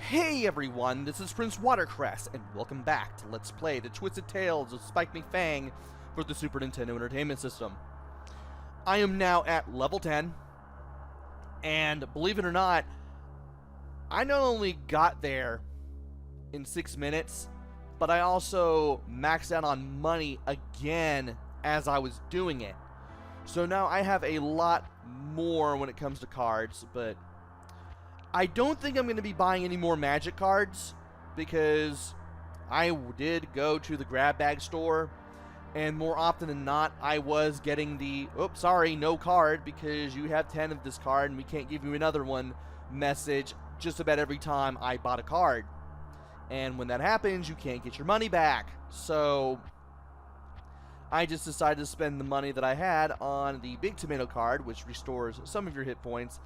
Hey everyone, this is PrinceWatercress, and welcome back to Let's Play The Twisted Tales of Spike McFang for the Super Nintendo Entertainment System. I am now at level 10, and believe it or not, I not only got there in 6 minutes, but I also maxed out on money again as I was doing it. So now I have a lot more when it comes to cards, but I don't think I'm going to be buying any more magic cards because I did go to the grab bag store, and more often than not I was getting the "oops, sorry, no card because you have 10 of this card and we can't give you another one" message just about every time I bought a card. And when that happens, you can't get your money back. So I just decided to spend the money that I had on the Big Tomato card, which restores some of your hit points,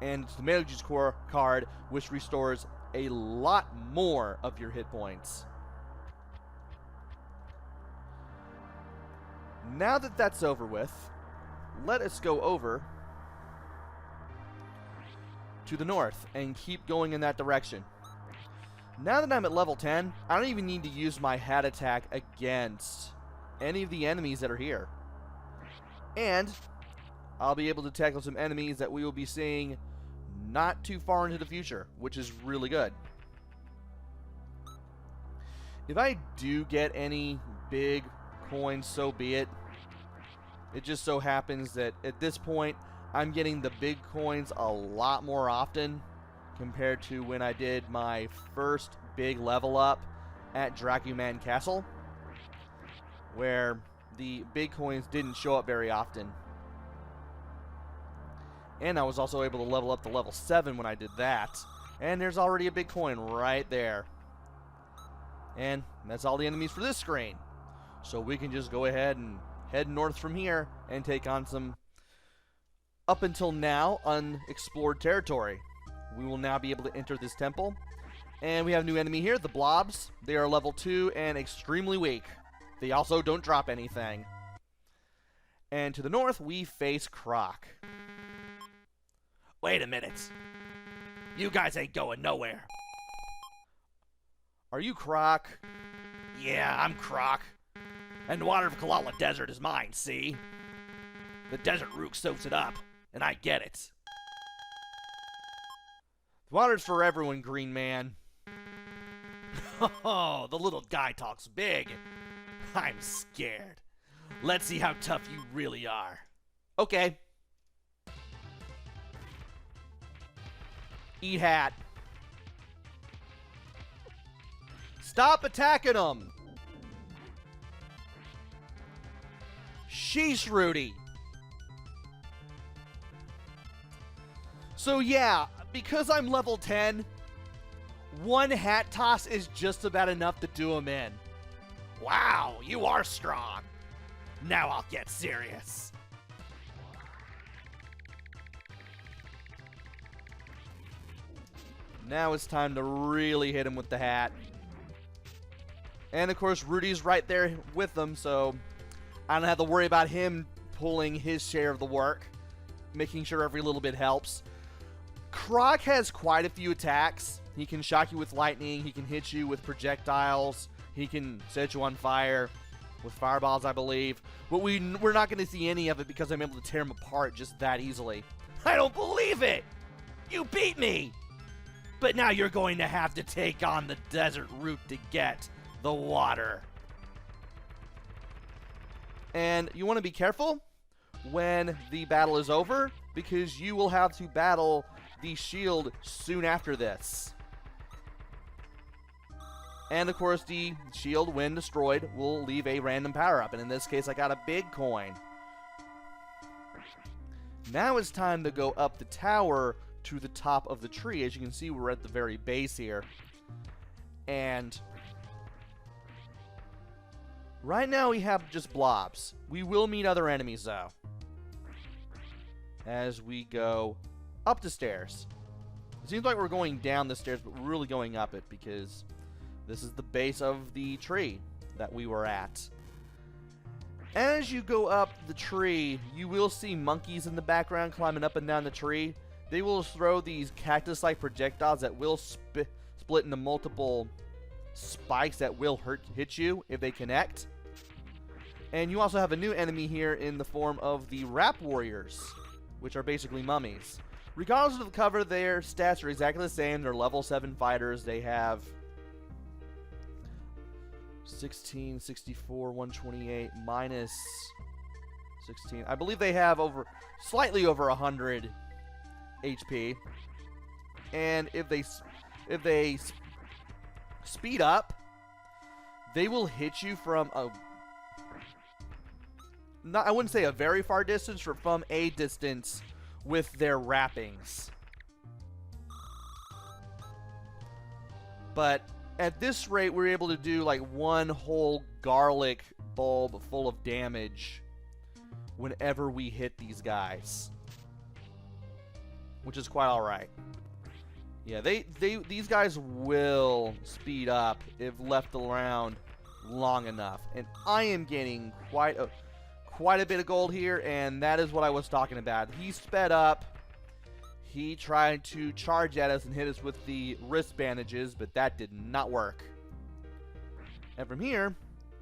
and the Tomato Juice Core card, which restores a lot more of your hit points. Now that that's over with, let us go over to the north and keep going in that direction. Now that I'm at level 10, I don't even need to use my hat attack against any of the enemies that are here. And I'll be able to tackle some enemies that we will be seeing not too far into the future, which is really good. If I do get any big coins, so be it. It just so happens that at this point, I'm getting the big coins a lot more often compared to when I did my first big level up at Dracuman Castle, where the big coins didn't show up very often. And I was also able to level up to level 7 when I did that. And there's already a big coin right there. And that's all the enemies for this screen. So we can just go ahead and head north from here and take on some, up until now, unexplored territory. We will now be able to enter this temple. And we have a new enemy here, the blobs. They are level 2 and extremely weak. They also don't drop anything. And to the north, we face Croc. Wait a minute. You guys ain't going nowhere. Are you Croc? Yeah, I'm Croc. And the water of Kalala Desert is mine, see? The desert rook soaks it up, and I get it. The water's for everyone, Green Man. Oh, the little guy talks big. I'm scared. Let's see how tough you really are. Okay. Eat hat. Stop attacking him. Sheesh, Rudy. So yeah, because I'm level 10, one hat toss is just about enough to do him in. Wow, you are strong. Now I'll get serious. Now it's time to really hit him with the hat. And of course, Rudy's right there with them, so I don't have to worry about him pulling his share of the work, making sure every little bit helps. Croc has quite a few attacks. He can shock you with lightning, he can hit you with projectiles, he can set you on fire with fireballs, I believe. But we're not going to see any of it because I'm able to tear him apart just that easily. I don't believe it! You beat me! But now you're going to have to take on the desert route to get the water. And you want to be careful when the battle is over, because you will have to battle the shield soon after this. And of course, the shield, when destroyed, will leave a random power-up. And in this case, I got a big coin. Now it's time to go up the tower to the top of the tree. As you can see, we're at the very base here. And right now we have just blobs. We will meet other enemies, though, as we go up the stairs. It seems like we're going down the stairs, but we're really going up it because this is the base of the tree that we were at. As you go up the tree, you will see monkeys in the background climbing up and down the tree. They will throw these cactus-like projectiles that will split into multiple spikes that will hit you if they connect. And you also have a new enemy here in the form of the Rap Warriors, which are basically mummies. Regardless of the cover, their stats are exactly the same. They're level 7 fighters. They have 16, 64, 128, minus 16. I believe they have slightly over 100 HP. And if they speed up, they will hit you from I wouldn't say a very far distance, but from a distance with their wrappings. But at this rate, we're able to do like one whole garlic bulb full of damage whenever we hit these guys, which is quite alright. Yeah, these guys will speed up if left around long enough. And I am getting quite a bit of gold here, and that is what I was talking about. He sped up. He tried to charge at us and hit us with the wrist bandages, but that did not work. And from here,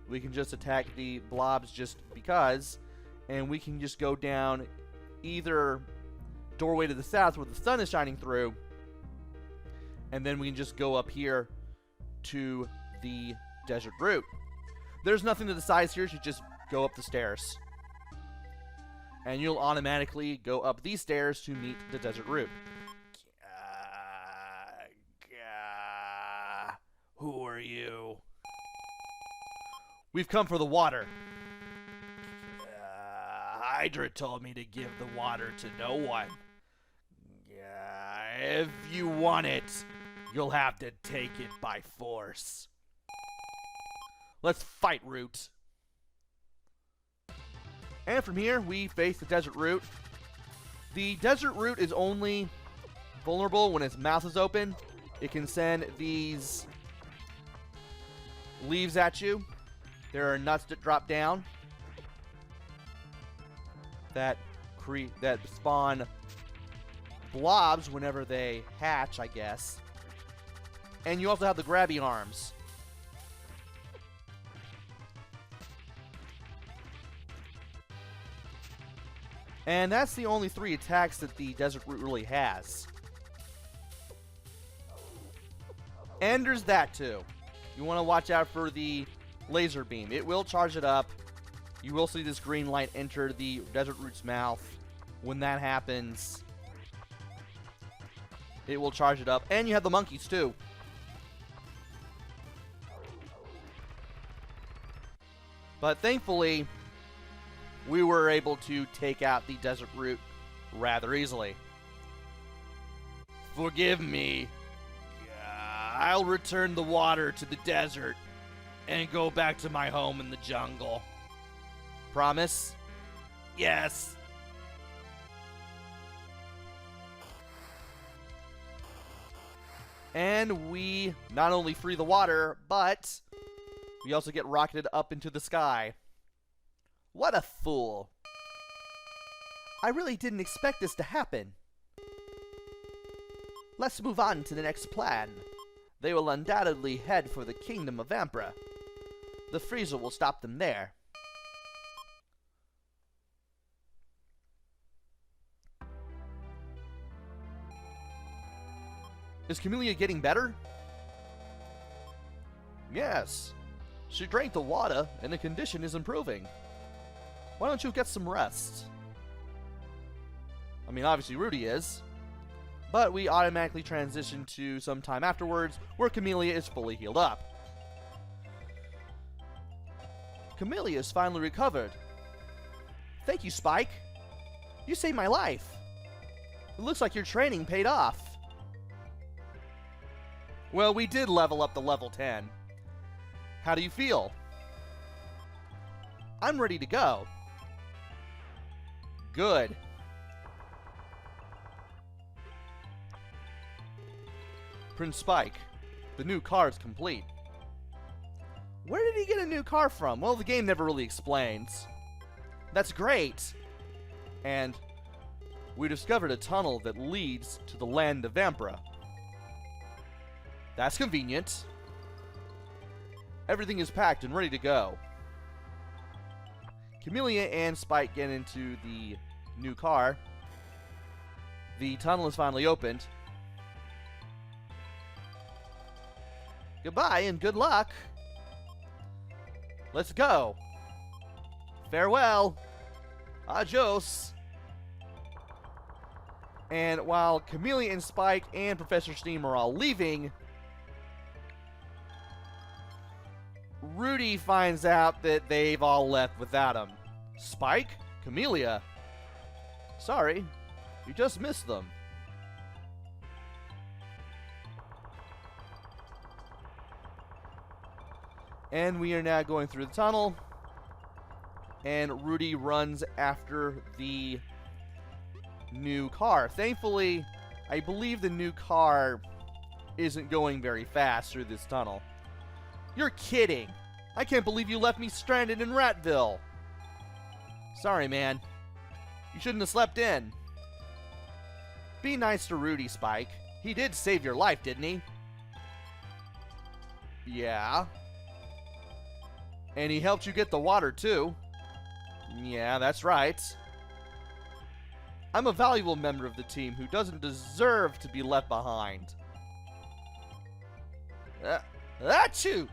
we can just attack the blobs just because, and we can just go down either doorway to the south where the sun is shining through, and then we can just go up here to the desert route. There's nothing to the sides here, so you just go up the stairs. And you'll automatically go up these stairs to meet the desert route. Who are you? We've come for the water. Hydra told me to give the water to no one. If you want it, you'll have to take it by force. Let's fight, Root. And from here, we face the desert route. The desert route is only vulnerable when its mouth is open. It can send these leaves at you. There are nuts that drop down that spawn blobs whenever they hatch, I guess. And you also have the grabby arms. And that's the only 3 attacks that the desert route really has. And there's that too. You want to watch out for the laser beam. It will charge it up. You will see this green light enter the desert route's mouth. When that happens, it will charge it up. And you have the monkeys too. But thankfully, we were able to take out the desert route rather easily. Forgive me. I'll return the water to the desert and go back to my home in the jungle. Promise? Yes. And we not only free the water, but we also get rocketed up into the sky. What a fool. I really didn't expect this to happen. Let's move on to the next plan. They will undoubtedly head for the kingdom of Vampra. The freezer will stop them there. Is Camellia getting better? Yes. She drank the water and the condition is improving. Why don't you get some rest? I mean, obviously Rudy is. But we automatically transition to some time afterwards where Camellia is fully healed up. Camellia is finally recovered. Thank you, Spike. You saved my life. It looks like your training paid off. Well, we did level up to level 10. How do you feel? I'm ready to go. Good. Prince Spike, the new car is complete. Where did he get a new car from? Well, the game never really explains. That's great. And we discovered a tunnel that leads to the land of Vampra. That's convenient. Everything is packed and ready to go. Camellia and Spike get into the new car. The tunnel is finally opened. Goodbye and good luck. Let's go. Farewell. Adios. And while Camellia and Spike and Professor Steam are all leaving, Rudy finds out that they've all left without him. Spike? Camellia? Sorry, you just missed them. And we are now going through the tunnel. And Rudy runs after the new car. Thankfully, I believe the new car isn't going very fast through this tunnel. You're kidding. I can't believe you left me stranded in Ratville. Sorry, man. You shouldn't have slept in. Be nice to Rudy, Spike. He did save your life, didn't he? Yeah. And he helped you get the water, too. Yeah, that's right. I'm a valuable member of the team who doesn't deserve to be left behind. Achoo!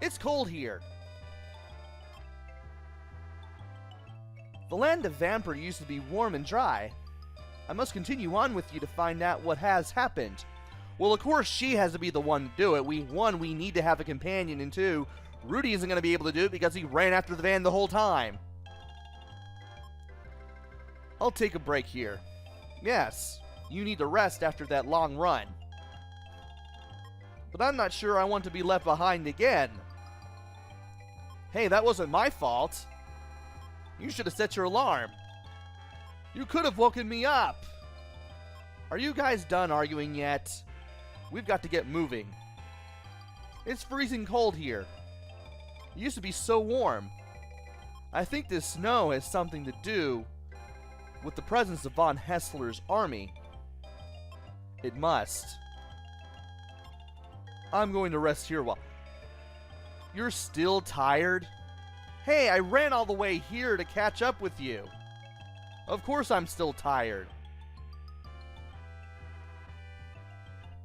It's cold here. The land of Vampra used to be warm and dry. I must continue on with you to find out what has happened. Well, of course, she has to be the one to do it. One, we need to have a companion, and two, Rudy isn't going to be able to do it because he ran after the van the whole time. I'll take a break here. Yes, you need to rest after that long run. But I'm not sure I want to be left behind again. Hey, that wasn't my fault. You should have set your alarm. You could have woken me up. Are you guys done arguing yet? We've got to get moving. It's freezing cold here. It used to be so warm. I think this snow has something to do with the presence of von Hessler's army. It must. I'm going to rest here while... You're still tired? Hey, I ran all the way here to catch up with you. Of course I'm still tired.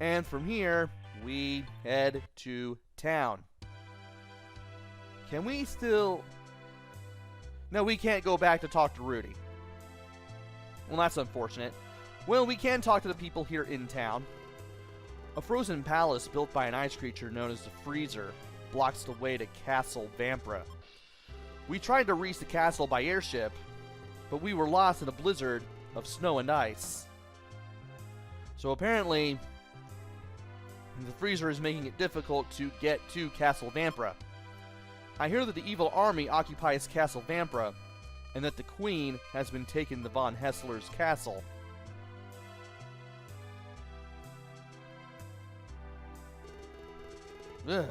And from here, we head to town. Can we still... No, we can't go back to talk to Rudy. Well, that's unfortunate. Well, we can talk to the people here in town. A frozen palace built by an ice creature known as the Freezer blocks the way to Castle Vampra. We tried to reach the castle by airship, but we were lost in a blizzard of snow and ice. So apparently, the Freezer is making it difficult to get to Castle Vampra. I hear that the evil army occupies Castle Vampra, and that the Queen has been taken to von Hessler's castle. Ugh.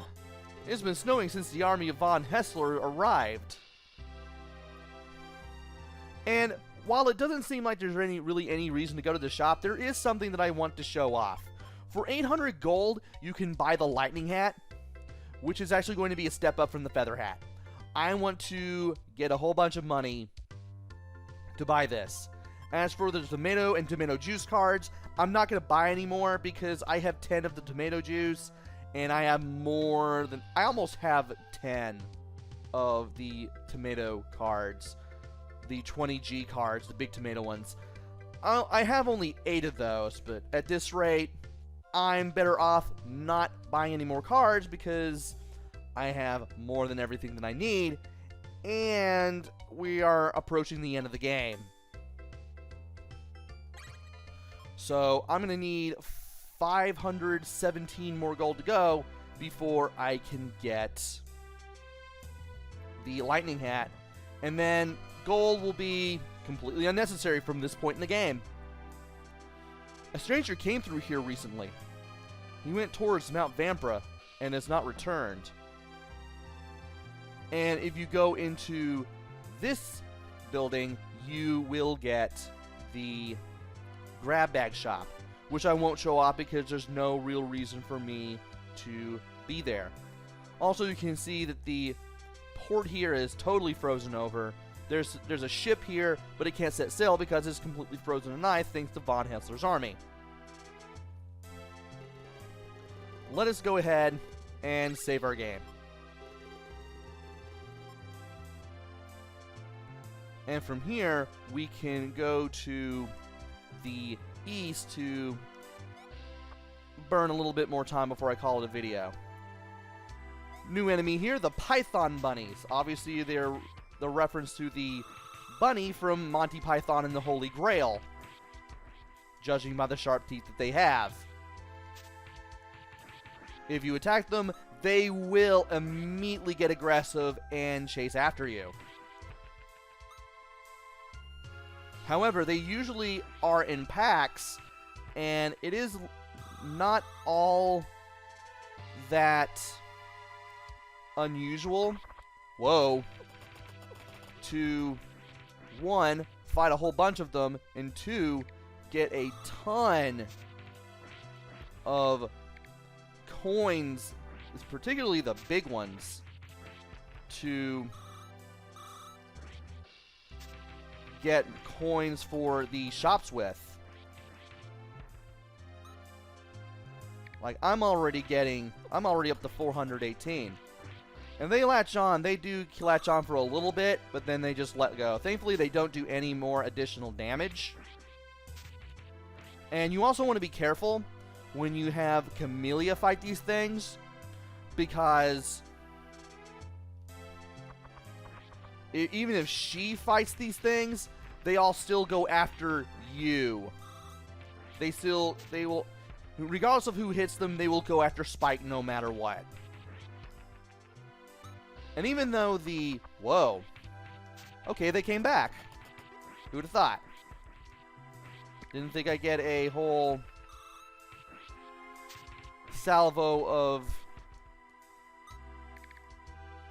It's been snowing since the army of von Hessler arrived. And while it doesn't seem like there's really any reason to go to the shop, there is something that I want to show off. For 800 gold, you can buy the lightning hat, which is actually going to be a step up from the feather hat. I want to get a whole bunch of money to buy this. As for the tomato and tomato juice cards, I'm not going to buy any more because I have 10 of the tomato juice, and I have more than... I almost have 10 of the tomato cards. The 20G cards, the big tomato ones. I have only 8 of those, but at this rate, I'm better off not buying any more cards because I have more than everything that I need, and we are approaching the end of the game. So I'm going to need 517 more gold to go before I can get the lightning hat, and then gold will be completely unnecessary from this point in the game. A stranger came through here recently. He went towards Mount Vampra and has not returned. And if you go into this building, you will get the grab bag shop, which I won't show off because there's no real reason for me to be there. Also, you can see that the port here is totally frozen over. There's a ship here, but it can't set sail because it's completely frozen in ice thanks to Von Hessler's army. Let us go ahead and save our game. And from here, we can go to the east to burn a little bit more time before I call it a video. New enemy here, the Python Bunnies. Obviously, they're the reference to the bunny from Monty Python and the Holy Grail, judging by the sharp teeth that they have. If you attack them, they will immediately get aggressive and chase after you. However, they usually are in packs, and it is not all that unusual, to 1, fight a whole bunch of them, and 2, get a ton of coins, particularly the big ones, to get coins for the shops with. Like, I'm already up to 418. And they latch on. They do latch on for a little bit, but then they just let go. Thankfully, they don't do any more additional damage. And you also want to be careful when you have Camellia fight these things, because even if she fights these things, they all still go after you. They will, regardless of who hits them, they will go after Spike no matter what. And even though okay, they came back. Who would have thought? Didn't think I'd get a whole salvo of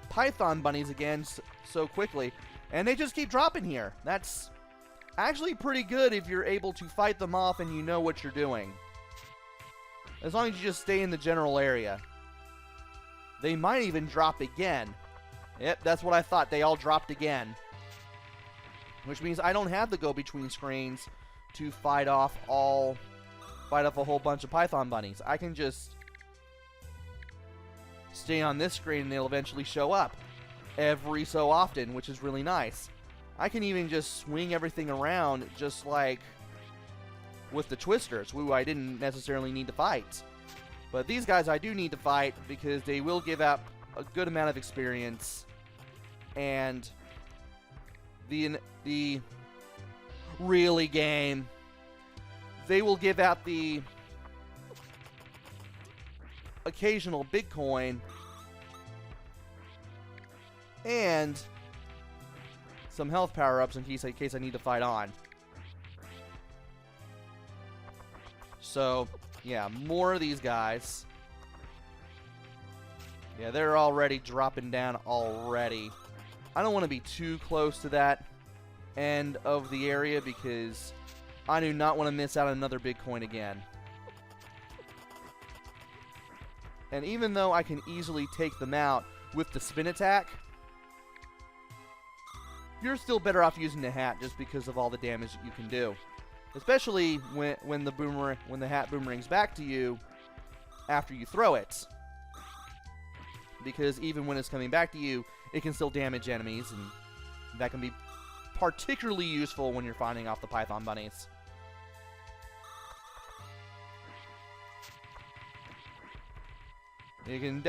Python Bunnies again so quickly. And they just keep dropping here. That's actually pretty good if you're able to fight them off and you know what you're doing. As long as you just stay in the general area. They might even drop again. Yep, that's what I thought. They all dropped again. Which means I don't have to go between screens to fight off a whole bunch of Python Bunnies. I can just stay on this screen and they'll eventually show up every so often, which is really nice. I can even just swing everything around just like with the Twisters, who I didn't necessarily need to fight. But these guys I do need to fight because they will give out a good amount of experience, and the really game, they will give out the occasional big coin and some health power-ups in case I need to fight on. So, yeah, more of these guys. Yeah, they're already dropping down already. I don't want to be too close to that end of the area because I do not want to miss out on another big coin again. And even though I can easily take them out with the spin attack, you're still better off using the hat just because of all the damage that you can do. Especially when the hat boomerangs back to you after you throw it. Because even when it's coming back to you, it can still damage enemies, and that can be particularly useful when you're fighting off the Python Bunnies. And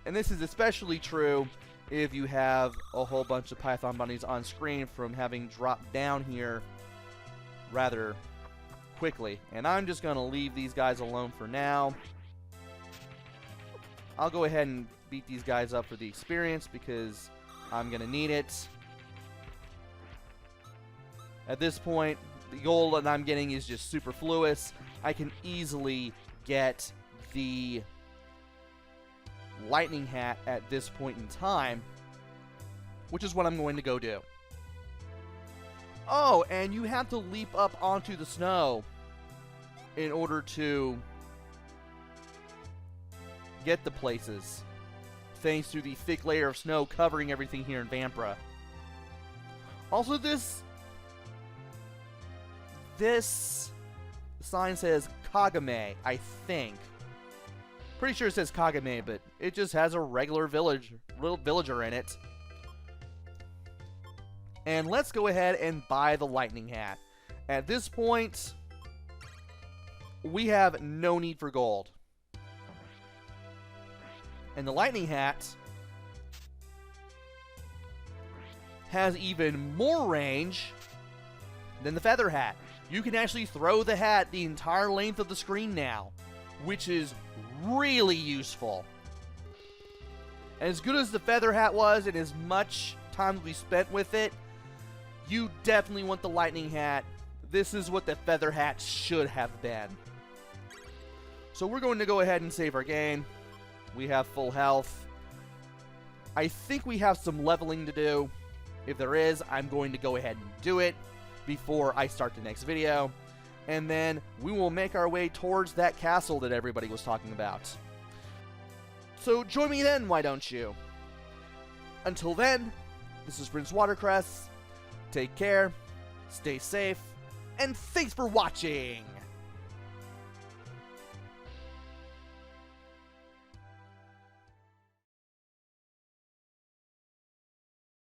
this is especially true if you have a whole bunch of Python Bunnies on screen from having dropped down here rather quickly. And I'm just going to leave these guys alone for now. I'll go ahead and beat these guys up for the experience because I'm going to need it. At this point, the gold that I'm getting is just superfluous. I can easily get the lightning hat at this point in time, which is what I'm going to go do. Oh, and you have to leap up onto the snow in order to get the places, thanks to the thick layer of snow covering everything here in Vampra. Also, this sign says Kagame, I think. Pretty sure it says Kagame, but it just has a regular villager in it. And let's go ahead and buy the lightning hat. At this point, we have no need for gold. And the lightning hat has even more range than the feather hat. You can actually throw the hat the entire length of the screen now, which is really useful. And as good as the feather hat was, and as much time we spent with it, you definitely want the lightning hat. This is what the feather hat should have been. So we're going to go ahead and save our game. We have full health. I think we have some leveling to do. If there is, I'm going to go ahead and do it before I start the next video. And then we will make our way towards that castle that everybody was talking about. So join me then, why don't you? Until then, this is PrinceWatercress. Take care, stay safe, and thanks for watching!